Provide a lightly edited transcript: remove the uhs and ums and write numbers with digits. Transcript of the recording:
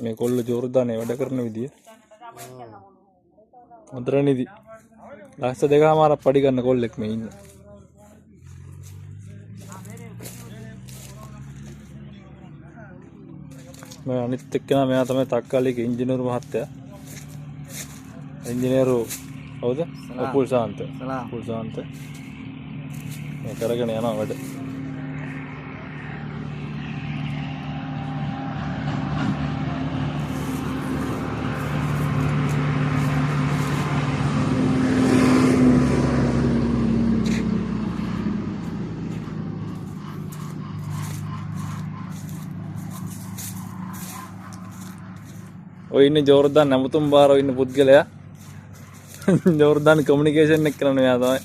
මේ කොල්ල ජෝර්දානේ වැඩ කරන විදිය හොඳරනිදි ලක්ෂ 2.5ක් පඩි ගන්න කොල්ලෙක් මේ ඉන්න. මේ අනිත් එක්කෙනා මෙයා තමයි තක්කාලිගේ ඉංජිනේරු මහත්තයා. ඉංජිනේරු කවුද? අපුල් සාන්ත. අපුල් සාන්ත. මේ කරගෙන යනවා වැඩ. ඔය ඉන්නේ ජෝර්දාන් නැමතුම් බාරව ඉන්න පුද්ගලයා. ජෝර්දාන් කමියුනිකේෂන් එක කරන මෙයා තමයි.